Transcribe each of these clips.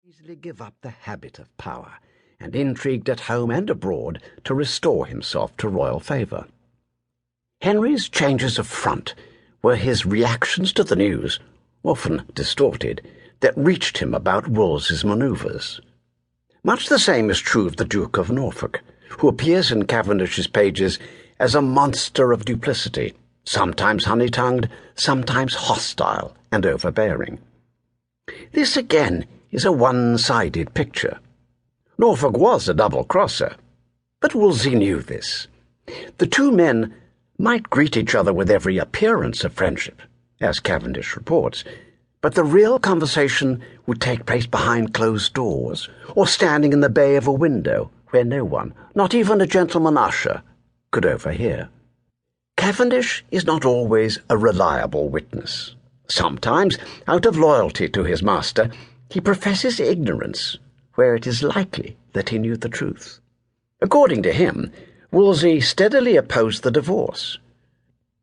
easily give up the habit of power, and intrigued at home and abroad to restore himself to royal favour. Henry's changes of front were his reactions to the news, often distorted, that reached him about Wolsey's manoeuvres. Much the same is true of the Duke of Norfolk, who appears in Cavendish's pages as a monster of duplicity, sometimes honey-tongued, sometimes hostile and overbearing. This again is a one-sided picture. Norfolk was a double-crosser, but Wolsey knew this. The two men might greet each other with every appearance of friendship, as Cavendish reports, but the real conversation would take place behind closed doors, or standing in the bay of a window where no one, not even a gentleman-usher, could overhear. Cavendish is not always a reliable witness. Sometimes, out of loyalty to his master, he professes ignorance where it is likely that he knew the truth. According to him, Wolsey steadily opposed the divorce.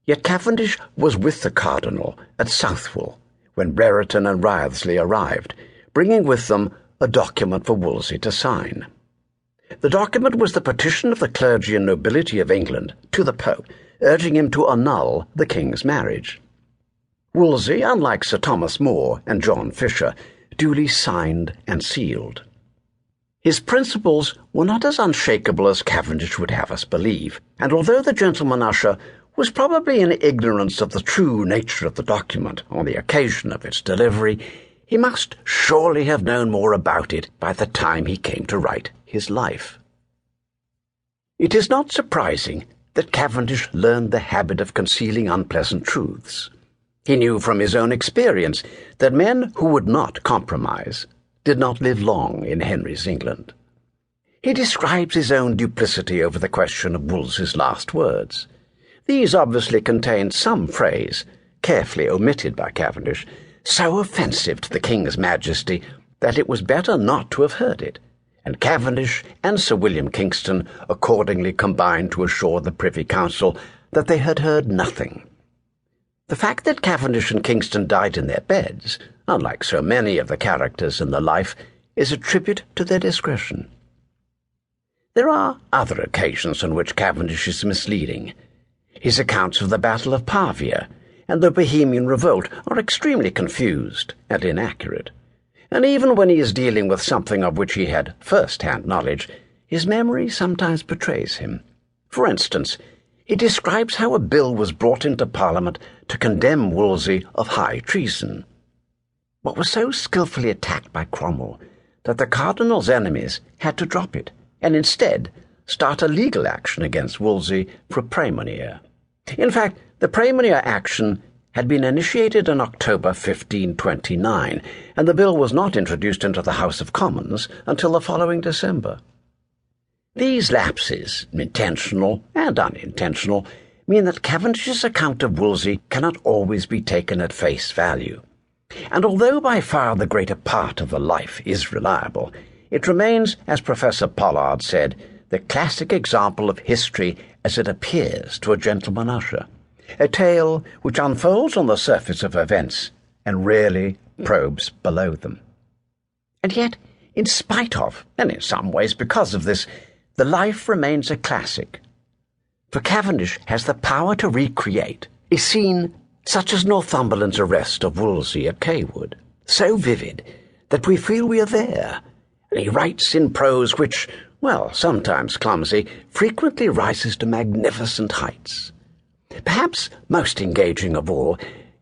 Yet Cavendish was with the cardinal at Southwell when Brereton and Wriothesley arrived, bringing with them a document for Wolsey to sign. The document was the petition of the clergy and nobility of England to the Pope, urging him to annul the king's marriage. Wolsey, unlike Sir Thomas More and John Fisher, duly signed and sealed. His principles were not as unshakable as Cavendish would have us believe, and although the gentleman-usher was probably in ignorance of the true nature of the document on the occasion of its delivery, he must surely have known more about it by the time he came to write his life. It is not surprising that Cavendish learned the habit of concealing unpleasant truths. He knew from his own experience that men who would not compromise did not live long in Henry's England. He describes his own duplicity over the question of Wolsey's last words. These obviously contained some phrase, carefully omitted by Cavendish, so offensive to the King's Majesty that it was better not to have heard it, and Cavendish and Sir William Kingston accordingly combined to assure the Privy Council that they had heard nothing. The fact that Cavendish and Kingston died in their beds, unlike so many of the characters in the life, is a tribute to their discretion. There are other occasions on which Cavendish is misleading. His accounts of the Battle of Pavia and the Bohemian Revolt are extremely confused and inaccurate, and even when he is dealing with something of which he had first-hand knowledge, his memory sometimes betrays him. For instance, he describes how a bill was brought into Parliament to condemn Wolsey of high treason, but was so skilfully attacked by Cromwell that the cardinal's enemies had to drop it, and instead start a legal action against Wolsey for praemunire. In fact, the praemunire action had been initiated in October 1529, and the bill was not introduced into the House of Commons until the following December. These lapses, intentional and unintentional, mean that Cavendish's account of Wolsey cannot always be taken at face value. And although by far the greater part of the life is reliable, it remains, as Professor Pollard said, the classic example of history as it appears to a gentleman-usher, a tale which unfolds on the surface of events and rarely probes below them. And yet, in spite of, and in some ways because of this, the life remains a classic. For Cavendish has the power to recreate a scene such as Northumberland's arrest of Wolsey at Cawood, so vivid that we feel we are there, and he writes in prose which, well, sometimes clumsy, frequently rises to magnificent heights. Perhaps most engaging of all,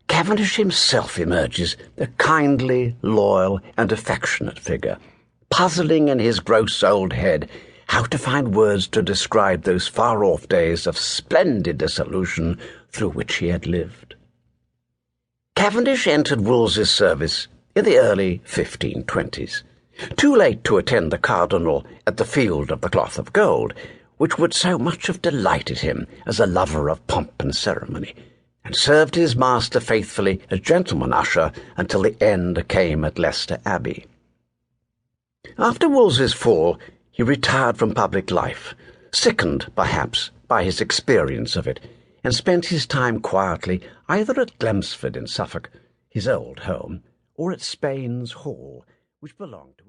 Cavendish himself emerges a kindly, loyal, and affectionate figure, puzzling in his gross old head how to find words to describe those far-off days of splendid dissolution through which he had lived. Cavendish entered Wolsey's service in the early 1520s, too late to attend the cardinal at the Field of the Cloth of Gold, which would so much have delighted him as a lover of pomp and ceremony, and served his master faithfully as gentleman-usher until the end came at Leicester Abbey. After Wolsey's fall, he retired from public life, sickened, perhaps, by his experience of it, and spent his time quietly either at Glemsford in Suffolk, his old home, or at Spain's Hall, which belonged to